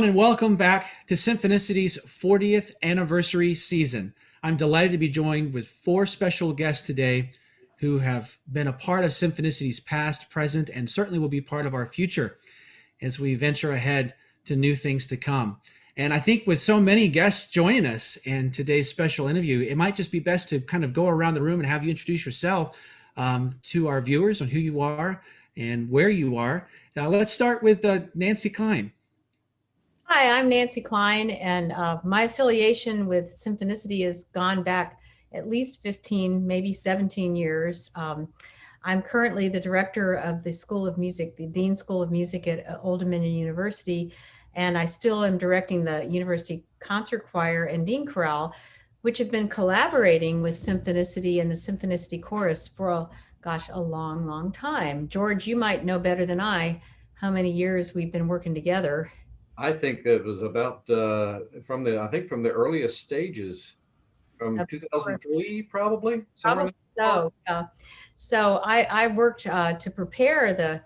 and welcome back to Symphonicity 40th anniversary season. I'm delighted to be joined with four special guests today who have been a part of Symphonicity's past, present, and certainly will be part of our future as we venture ahead to new things to come. And I think with so many guests joining us in today's special interview, it might just be best to kind of go around the room and have you introduce yourself to our viewers on who you are and where you are. Let's start with Nancy Klein. Hi, I'm Nancy Klein, and my affiliation with Symphonicity has gone back at least 15, maybe 17 years. I'm currently the director of the School of Music, the Dean School of Music at Old Dominion University, and I still am directing the University Concert Choir and Dean Chorale, which have been collaborating with Symphonicity and the Symphonicity Chorus for, a long, long time. George, you might know better than I how many years we've been working together. I think it was about from the earliest stages from 2003, probably. Probably so. So I worked to prepare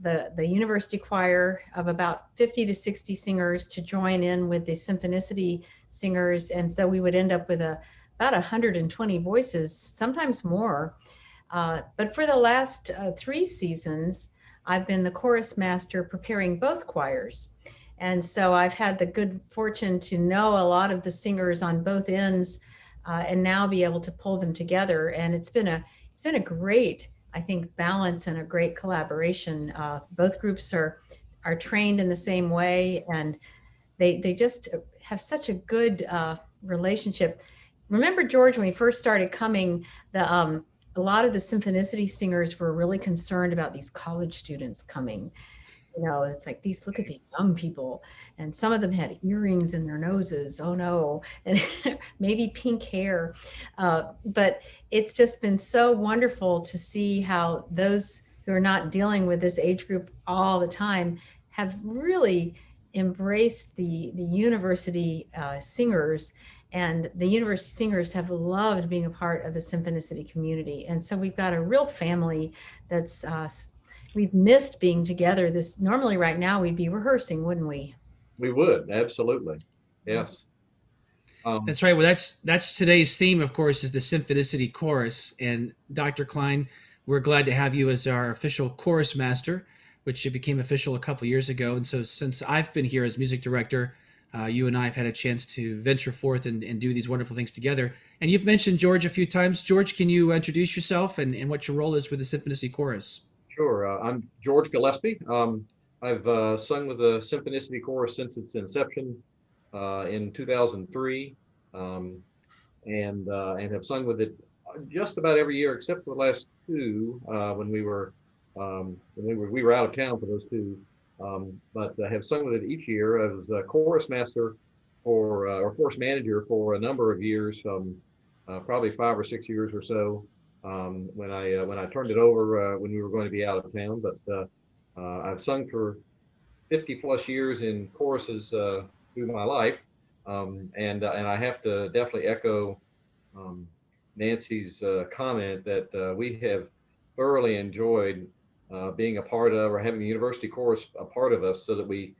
the university choir of about 50 to 60 singers to join in with the Symphonicity singers, and so we would end up with about 120 voices, sometimes more. But for the last 3 seasons, I've been the chorus master preparing both choirs. And so I've had the good fortune to know a lot of the singers on both ends and now be able to pull them together. And it's been a great, I think, balance and a great collaboration. Both groups are trained in the same way, and they just have such a good relationship. Remember, George, when we first started coming, a lot of the Symphonicity singers were really concerned about these college students coming. It's like look at these young people, and some of them had earrings in their noses. Oh no, and maybe pink hair. But it's just been so wonderful to see how those who are not dealing with this age group all the time have really embraced the university singers, and the university singers have loved being a part of the Symphonicity community. And so we've got a real family that's we've missed being together. Normally right now we'd be rehearsing, wouldn't we? We would, absolutely. Yes. That's right. Well, that's today's theme, of course, is the Symphonicity Chorus. And Dr. Klein, we're glad to have you as our official chorus master, which became official a couple years ago. And so since I've been here as music director, you and I have had a chance to venture forth and do these wonderful things together. And you've mentioned George a few times. George, can you introduce yourself and what your role is with the Symphonicity Chorus? Sure. I'm George Gillespie. I've sung with the Symphonicity Chorus since its inception in 2003, and have sung with it just about every year except for the last 2 when we were out of town for those 2. But I have sung with it each year. I was a chorus master or chorus manager for a number of years, probably 5 or 6 years or so. When I turned it over when we were going to be out of town, but I've sung for 50 plus years in choruses through my life, and I have to definitely echo Nancy's comment that we have thoroughly enjoyed being a part of, or having the university chorus a part of us, so that we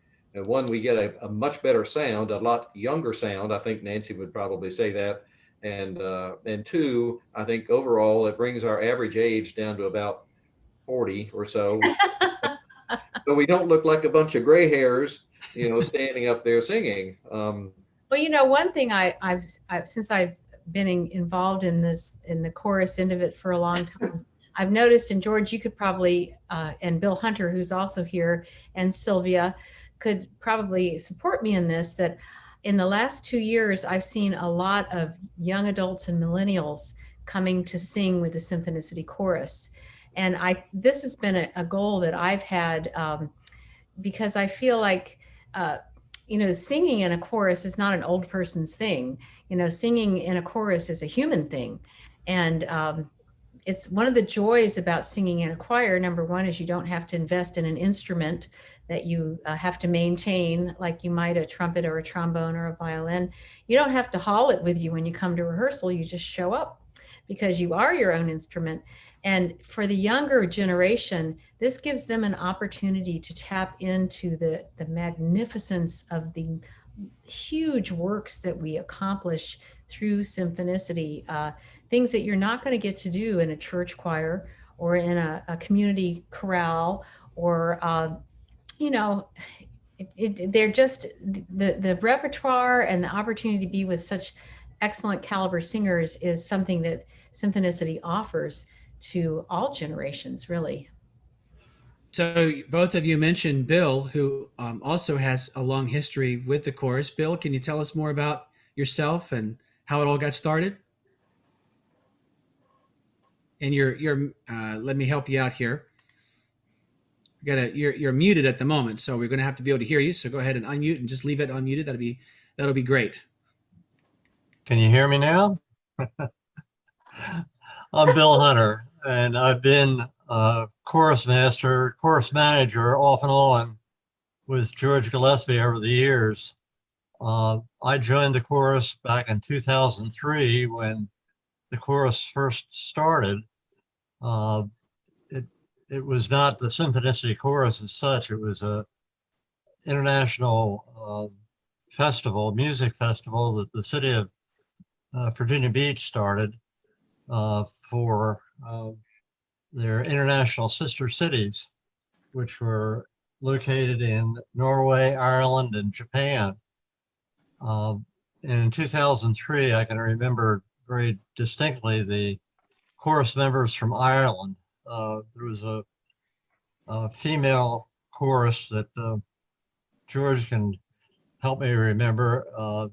get a much better sound, a lot younger sound. I think Nancy would probably say that. And 2, I think overall it brings our average age down to about 40 or so. So we don't look like a bunch of gray hairs, standing up there singing. Well, one thing I've since I've been involved in the chorus end of it for a long time, I've noticed, and George, you could probably, and Bill Hunter, who's also here, and Sylvia could probably support me in this, that in the last 2 years, I've seen a lot of young adults and millennials coming to sing with the Symphonicity Chorus. And this has been a goal that I've had because I feel like, singing in a chorus is not an old person's thing. Singing in a chorus is a human thing. And it's one of the joys about singing in a choir. Number one is you don't have to invest in an instrument that you have to maintain, like you might a trumpet or a trombone or a violin. You don't have to haul it with you when you come to rehearsal. You just show up because you are your own instrument. And for the younger generation, this gives them an opportunity to tap into the magnificence of the huge works that we accomplish through Symphonicity, things that you're not going to get to do in a church choir or in a community chorale, or, you know, they're just the repertoire and the opportunity to be with such excellent caliber singers is something that Symphonicity offers to all generations, really. So both of you mentioned Bill, who also has a long history with the chorus. Bill, can you tell us more about yourself and how it all got started? And you're let me help you out here. You're muted at the moment, so we're going to have to be able to hear you. So go ahead and unmute and just leave it unmuted. That'll be great. Can you hear me now? I'm Bill Hunter, and I've been chorus master, chorus manager off and on with George Gillespie over the years. I joined the chorus back in 2003 when the chorus first started. It was not the Symphonicity Chorus as such. It was a international festival, music festival that the city of Virginia Beach started for their international sister cities, which were located in Norway, Ireland, and Japan. And in 2003, I can remember very distinctly the chorus members from Ireland. There was a female chorus that George can help me remember,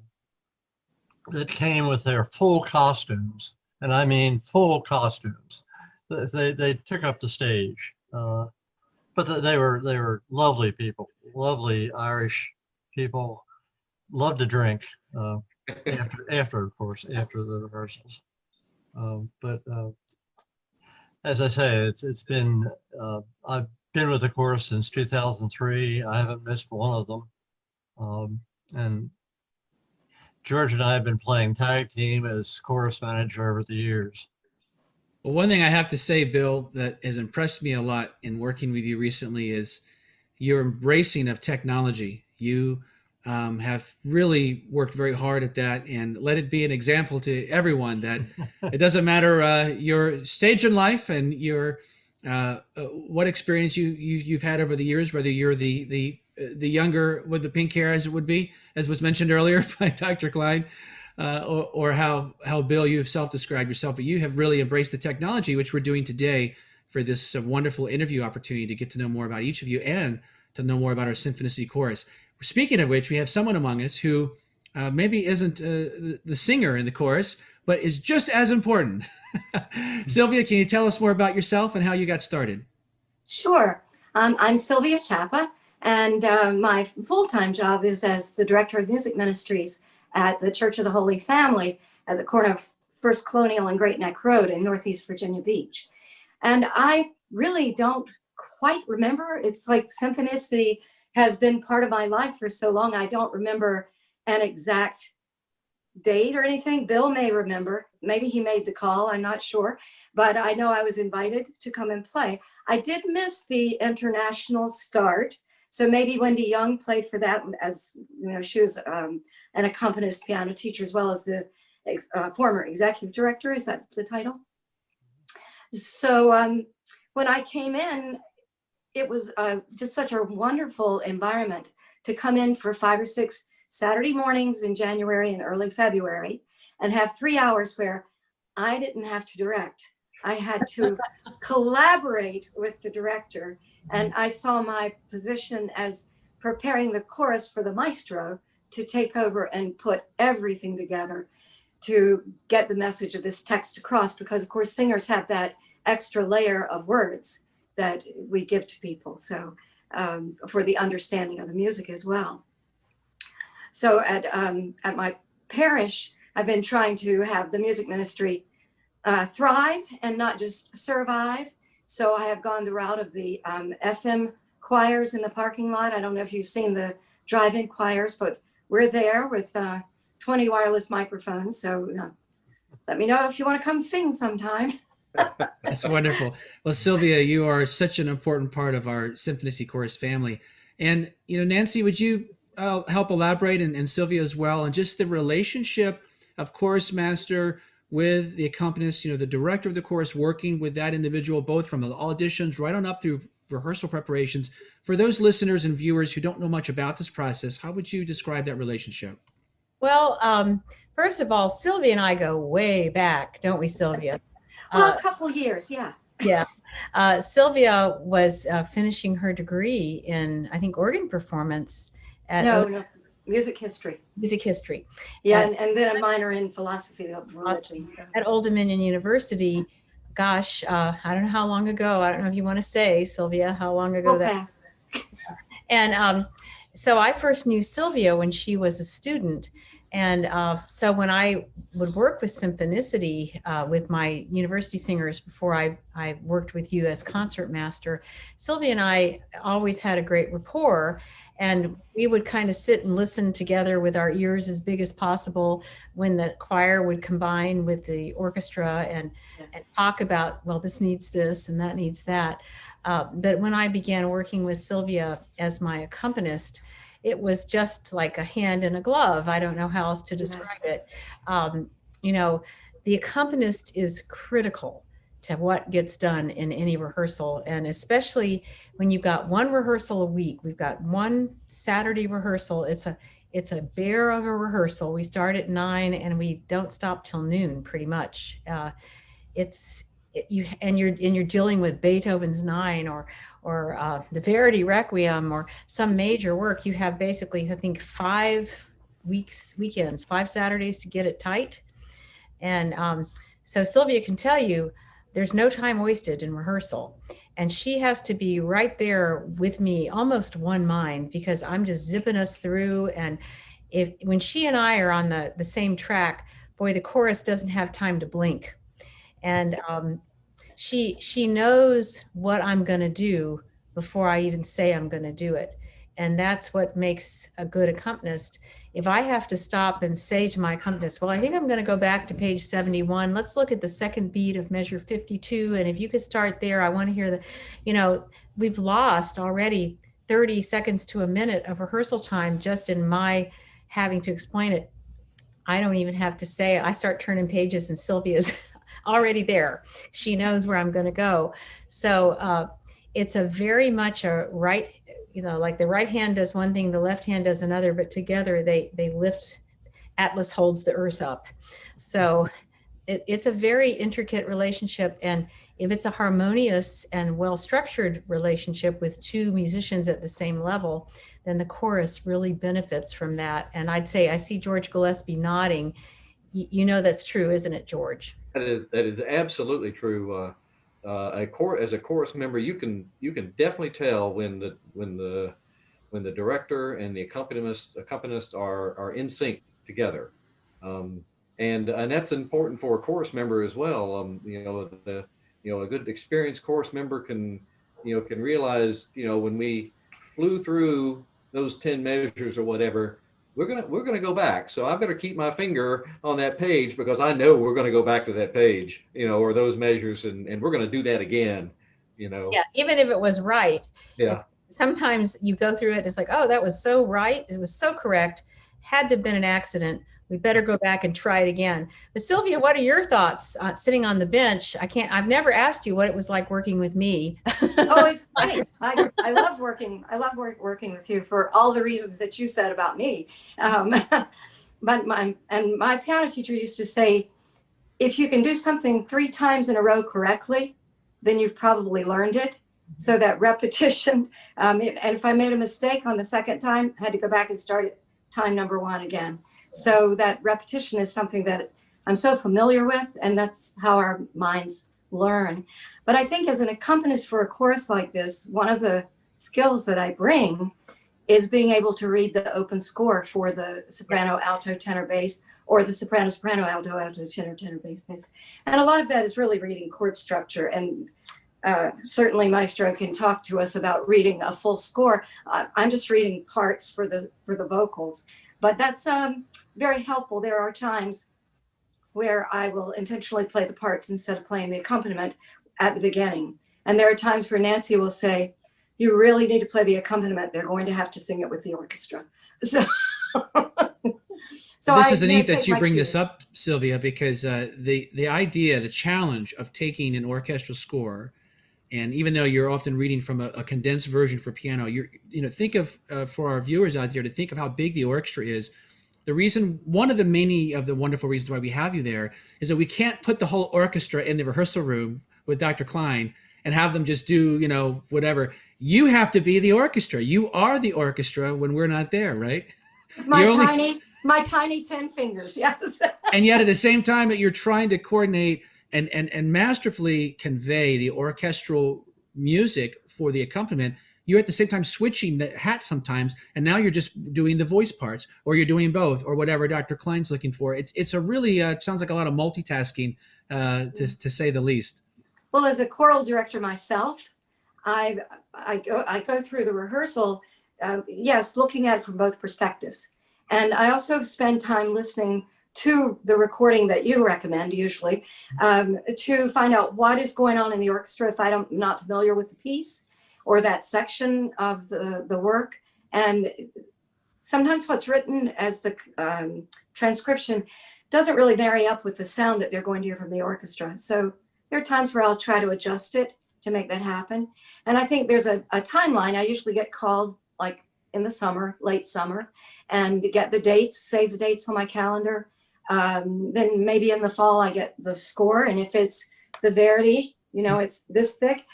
that came with their full costumes, and I mean full costumes. They took up the stage, but they were lovely people, lovely Irish people, loved to drink after of course, after the rehearsals. But as I say, it's been I've been with the chorus since 2003. I haven't missed one of them, and George and I have been playing tag team as chorus manager over the years. Well, one thing I have to say, Bill, that has impressed me a lot in working with you recently is your embracing of technology. You have really worked very hard at that and let it be an example to everyone that it doesn't matter your stage in life and your what experience you've had over the years, whether you're the younger with the pink hair, as it would be, as was mentioned earlier by Dr. Klein, or how Bill, you have self-described yourself, but you have really embraced the technology, which we're doing today for this wonderful interview opportunity to get to know more about each of you and to know more about our Symphonicity Chorus. Speaking of which, we have someone among us who maybe isn't the singer in the chorus, but is just as important. Sylvia, can you tell us more about yourself and how you got started? Sure. I'm Sylvia Chapa, and my full-time job is as the Director of Music Ministries at the Church of the Holy Family at the corner of First Colonial and Great Neck Road in Northeast Virginia Beach. And I really don't quite remember. It's like Symphonicity has been part of my life for so long. I don't remember an exact date or anything. Bill may remember. Maybe he made the call. I'm not sure. But I know I was invited to come and play. I did miss the international start. So maybe Wendy Young played for that, as you know, she was an accompanist piano teacher as well as the former executive director. Is that the title? So when I came in, it was just such a wonderful environment to come in for 5 or 6 Saturday mornings in January and early February and have 3 hours where I didn't have to direct. I had to collaborate with the director, and I saw my position as preparing the chorus for the maestro to take over and put everything together to get the message of this text across, because of course singers have that extra layer of words that we give to people, so for the understanding of the music as well. So at my parish, I've been trying to have the music ministry thrive and not just survive. So I have gone the route of the FM choirs in the parking lot. I don't know if you've seen the drive-in choirs, but we're there with 20 wireless microphones. So let me know if you want to come sing sometime. That's wonderful. Well, Sylvia, you are such an important part of our Symphonicity Chorus family. And, Nancy, would you help elaborate, and Sylvia as well, and just the relationship of chorus master with the accompanist, the director of the chorus working with that individual, both from the auditions right on up through rehearsal preparations. For those listeners and viewers who don't know much about this process, how would you describe that relationship? Well, first of all, Sylvia and I go way back, don't we, Sylvia? Well, a couple years, yeah. Yeah. Sylvia was finishing her degree in, I think, organ performance at No, music history. music history. Yeah, At- and then a minor in philosophy of religion. So. at Old Dominion University. Gosh, I don't know how long ago. I don't know if you want to say, Sylvia, how long ago We'll that. pass. And so I first knew Sylvia when she was a student. And so when I would work with Symphonicity with my university singers before I worked with you as concert master, Sylvia and I always had a great rapport. And we would kind of sit and listen together with our ears as big as possible when the choir would combine with the orchestra and talk about, well, this needs this and that needs that. But when I began working with Sylvia as my accompanist, it was just like a hand in a glove. I don't know how else to describe it. The accompanist is critical to what gets done in any rehearsal. And especially when you've got one rehearsal a week, we've got one Saturday rehearsal. It's a bear of a rehearsal. We start at 9 and we don't stop till noon pretty much. You're dealing with Beethoven's 9 or the Verdi Requiem or some major work. You have basically, I think, 5 weekends, 5 Saturdays to get it tight. And so Sylvia can tell you there's no time wasted in rehearsal. And she has to be right there with me, almost one mind, because I'm just zipping us through. And when she and I are on the same track, boy, the chorus doesn't have time to blink. And she knows what I'm going to do before I even say I'm going to do it. And that's what makes a good accompanist. If I have to stop and say to my accompanist, well, I think I'm going to go back to page 71. Let's look at the second beat of measure 52. And if you could start there, I want to hear we've lost already 30 seconds to a minute of rehearsal time just in my having to explain it. I don't even have to say it. I start turning pages and Sylvia's already there. She knows where I'm going to go. So it's a very much a right, like the right hand does one thing, the left hand does another, but together they lift. Atlas holds the earth up. So it's a very intricate relationship. And if it's a harmonious and well-structured relationship with two musicians at the same level, then the chorus really benefits from that. And I'd say, I see George Gillespie nodding. That's true, isn't it, George? That is absolutely true. As a chorus member, you can definitely tell when the director and the accompanist are in sync together, and that's important for a chorus member as well. A good experienced chorus member can realize when we flew through those 10 measures or whatever, we're gonna go back. So I better keep my finger on that page because I know we're gonna go back to that page, or those measures, and we're gonna do that again. Yeah, even if it was right. Yeah. Sometimes you go through it, it's like, oh, that was so right. It was so correct. Had to have been an accident. We better go back and try it again. But Sylvia, what are your thoughts sitting on the bench? I've never asked you what it was like working with me. Oh, it's great. I love working. I love working with you for all the reasons that you said about me. But my piano teacher used to say, if you can do something 3 times in a row correctly, then you've probably learned it. So that repetition, and if I made a mistake on the second time, I had to go back and start at time number 1 again. So that repetition is something that I'm so familiar with, and that's how our minds learn. But I think as an accompanist for a chorus like this, one of the skills that I bring is being able to read the open score for the soprano, alto, tenor, bass, or the soprano, soprano, alto, alto, tenor, tenor, bass, bass. And a lot of that is really reading chord structure. And certainly Maestro can talk to us about reading a full score. I'm just reading parts for the vocals, but that's very helpful. There are times where I will intentionally play the parts instead of playing the accompaniment at the beginning. And there are times where Nancy will say, you really need to play the accompaniment. They're going to have to sing it with the orchestra. So, This is neat that take you my bring cues. this up, Sylvia, because the idea, the challenge of taking an orchestral score, and even though you're often reading from a condensed version for piano, think of for our viewers out there to think of how big the orchestra is. The reason, one of the many of the wonderful reasons why we have you there is that we can't put the whole orchestra in the rehearsal room with Dr. Klein and have them just do, whatever. You have to be the orchestra. You are the orchestra when we're not there, right? With my You're only, my tiny 10 fingers, yes. and yet at the same time that you're trying to coordinate and masterfully convey the orchestral music for the accompaniment, you're at the same time switching the hats sometimes, and now you're just doing the voice parts, or you're doing both, or whatever Dr. Klein's looking for. It's a really sounds like a lot of multitasking, to say the least. Well, as a choral director myself, I go through the rehearsal, yes, looking at it from both perspectives. And I also spend time listening to the recording that you recommend usually, to find out what is going on in the orchestra if I'm not familiar with the piece or that section of the work. And sometimes what's written as the transcription doesn't really marry up with the sound that they're going to hear from the orchestra. So there are times where I'll try to adjust it to make that happen. And I think there's a timeline. I usually get called like in the summer, late summer, and get the dates, save the dates on my calendar. Then maybe in the fall, I get the score. And if it's the Verdi, it's this thick.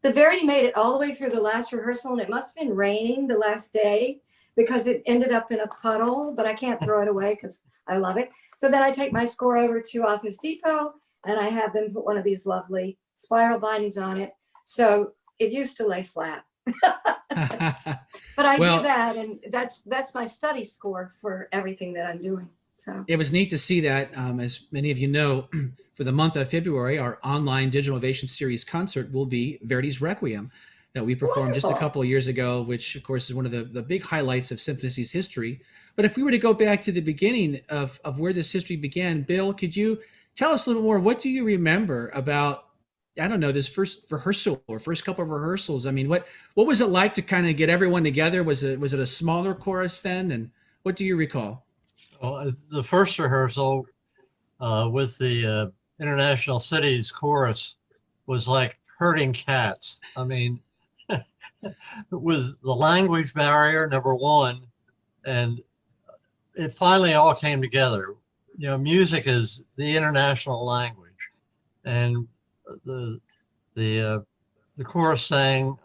The Verdi made it all the way through the last rehearsal, and it must have been raining the last day because it ended up in a puddle, but I can't throw it away because I love it. So then I take my score over to Office Depot, and I have them put one of these lovely spiral bindings on it. So it used to lay flat. But I Well, do that, and that's my study score for everything that I'm doing. So it was neat to see that. As many of you know, for the month of February, our online Digital Innovation Series concert will be Verdi's Requiem that we performed just a Wonderful. couple of years ago, which of course is one of the big highlights of Symphonycity's history. But if we were to go back to the beginning of where this history began, Bill, could you tell us a little more? What do you remember about, I don't know, this first rehearsal or first couple of rehearsals? I mean, what was it like to kind of get everyone together? Was it a smaller chorus then? And what do you recall? Well, the first rehearsal with the International Cities Chorus was like herding cats. I mean, with the language barrier, number one, and it finally all came together. Music is the international language, and the chorus sang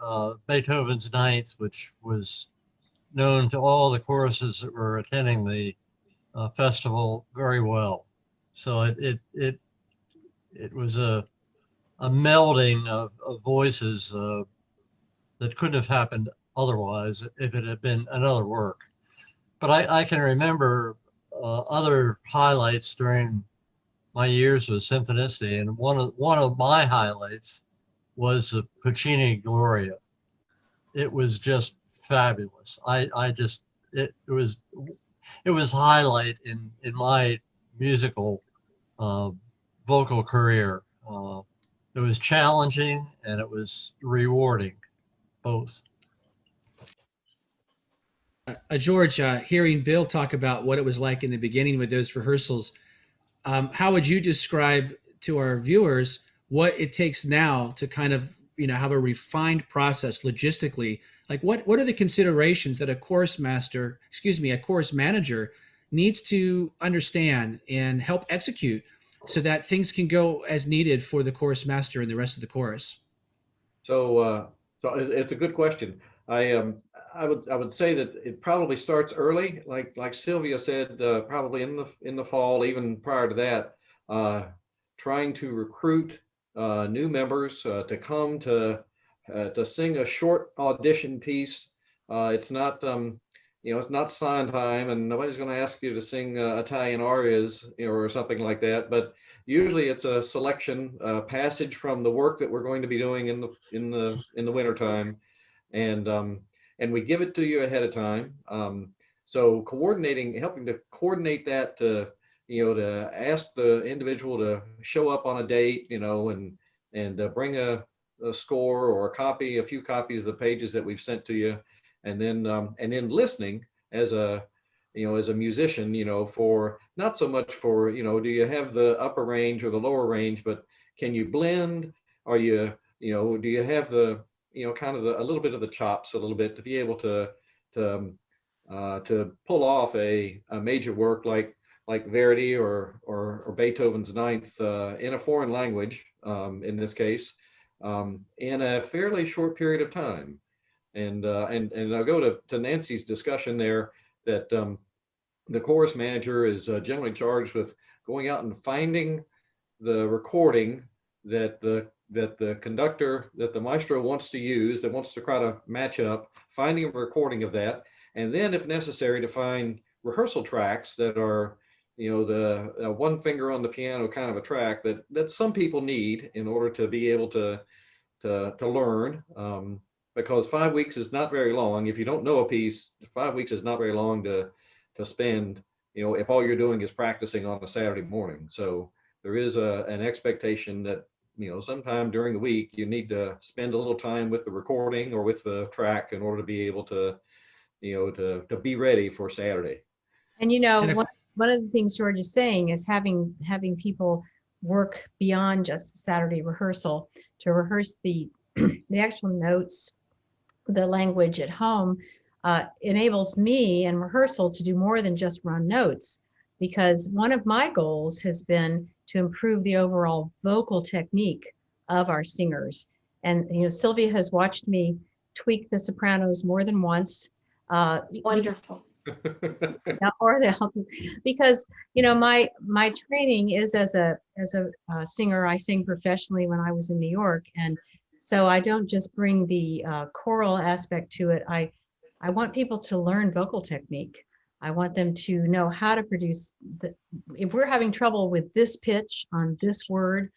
Beethoven's Ninth, which was known to all the choruses that were attending the festival very well. So it was a melding of voices that couldn't have happened otherwise if it had been another work. But I can remember other highlights during my years with Symphonicity, and one of my highlights was the Puccini Gloria. It was just fabulous. It was highlight in my musical vocal career. It was challenging and it was rewarding, both. George, hearing Bill talk about what it was like in the beginning with those rehearsals, how would you describe to our viewers what it takes now to kind of have a refined process logistically? Like what are the considerations that a chorus manager needs to understand and help execute so that things can go as needed for the chorus master and the rest of the chorus? So it's a good question. I would say that it probably starts early, like Sylvia said, probably in the fall, even prior to that, trying to recruit new members to come to sing a short audition piece. It's not it's not Sondheim, and nobody's going to ask you to sing Italian arias, or something like that. But usually it's a selection passage from the work that we're going to be doing in the wintertime, and we give it to you ahead of time. So helping to coordinate that to ask the individual to show up on a date, and bring a score or a few copies of the pages that we've sent to you, and then listening as a musician, for not so much for, do you have the upper range or the lower range, but can you blend? Are you, do you have the, kind of a little bit of the chops a little bit to be able to to pull off a major work like Verdi or Beethoven's Ninth in a foreign language, in this case, in a fairly short period of time. And I'll go to Nancy's discussion there that the chorus manager is generally charged with going out and finding the recording that the conductor, that the maestro wants to use, that wants to try to match up, finding a recording of that, and then if necessary to find rehearsal tracks that are, the one finger on the piano kind of a track that some people need in order to be able to learn, because 5 weeks is not very long. If you don't know a piece, 5 weeks is not very long to spend, if all you're doing is practicing on a Saturday morning. So there is an expectation that, sometime during the week, you need to spend a little time with the recording or with the track in order to be able to, to be ready for Saturday. And one of the things George is saying is having people work beyond just Saturday rehearsal to rehearse the actual notes, the language at home, enables me in rehearsal to do more than just run notes, because one of my goals has been to improve the overall vocal technique of our singers. And Sylvia has watched me tweak the sopranos more than once. Wonderful. Or because my training is as a singer. I sing professionally when I was in New York, and so I don't just bring the choral aspect to it. I want people to learn vocal technique. I want them to know how to produce if we're having trouble with this pitch on this word,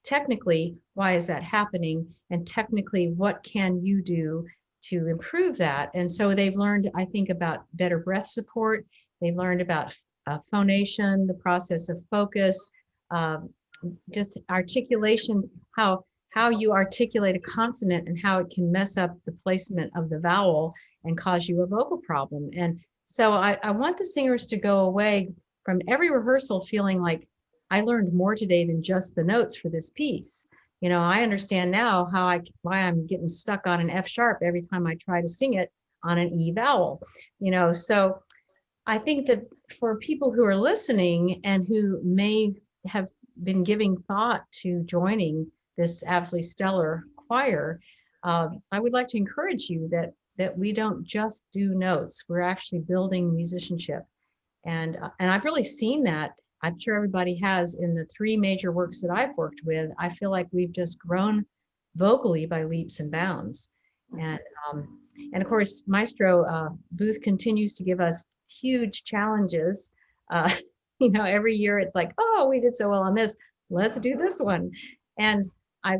technically, why is that happening? And technically, what can you do to improve that? And so they've learned, I think, about better breath support. They've learned about phonation, the process of focus, just articulation, how you articulate a consonant and how it can mess up the placement of the vowel and cause you a vocal problem. And so I want the singers to go away from every rehearsal feeling like, I learned more today than just the notes for this piece. I understand now why I'm getting stuck on an F sharp every time I try to sing it on an E vowel. So I think that for people who are listening and who may have been giving thought to joining this absolutely stellar choir, I would like to encourage you that we don't just do notes. We're actually building musicianship. And I've really seen that. I'm sure everybody has in the 3 major works that I've worked with. I feel like we've just grown vocally by leaps and bounds. And of course, Maestro Booth continues to give us huge challenges. Every year it's like, oh, we did so well on this. Let's do this one. And I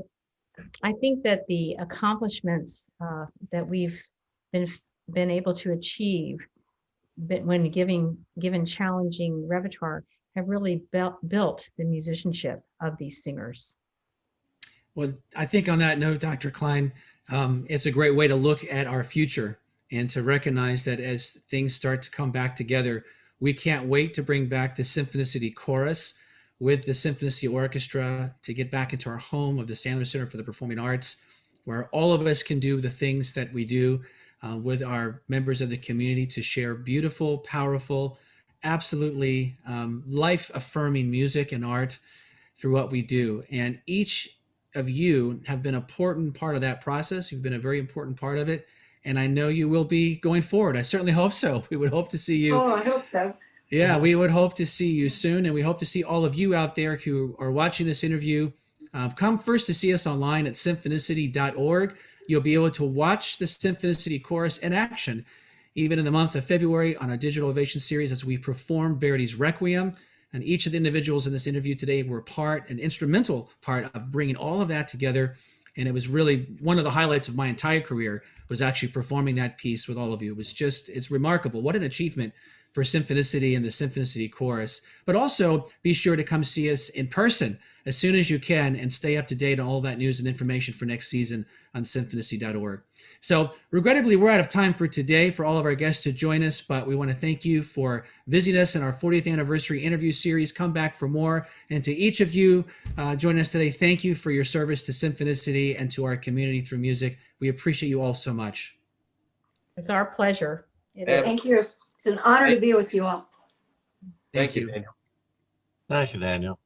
think that the accomplishments that we've been able to achieve when given challenging repertoire have really built the musicianship of these singers. Well, I think on that note, Dr. Klein, it's a great way to look at our future and to recognize that as things start to come back together, we can't wait to bring back the Symphonicity Chorus with the Symphonicity Orchestra to get back into our home of the Sandler Center for the Performing Arts, where all of us can do the things that we do with our members of the community to share beautiful, powerful, absolutely life-affirming music and art through what we do. And each of you have been an important part of that process. You've been a very important part of it. And I know you will be going forward. I certainly hope so. We would hope to see you. Oh, I hope so. Yeah, we would hope to see you soon. And we hope to see all of you out there who are watching this interview. Come first to see us online at symphonicity.org. You'll be able to watch the Symphonicity Chorus in action, even in the month of February on our Digital Ovation series as we perform Verdi's Requiem. And each of the individuals in this interview today were an instrumental part of bringing all of that together. And it was really one of the highlights of my entire career was actually performing that piece with all of you. It was just, it's remarkable. What an achievement for Symphonicity and the Symphonicity Chorus. But also be sure to come see us in person as soon as you can and stay up to date on all that news and information for next season on symphonicity.org. So regrettably, we're out of time for today for all of our guests to join us, but we want to thank you for visiting us in our 40th anniversary interview series. Come back for more. And to each of you joining us today, thank you for your service to Symphonicity and to our community through music. We appreciate you all so much. It's our pleasure. It Yeah. is. Thank you. It's an honor to be with you all. Thank you, Daniel. Thank you, Daniel.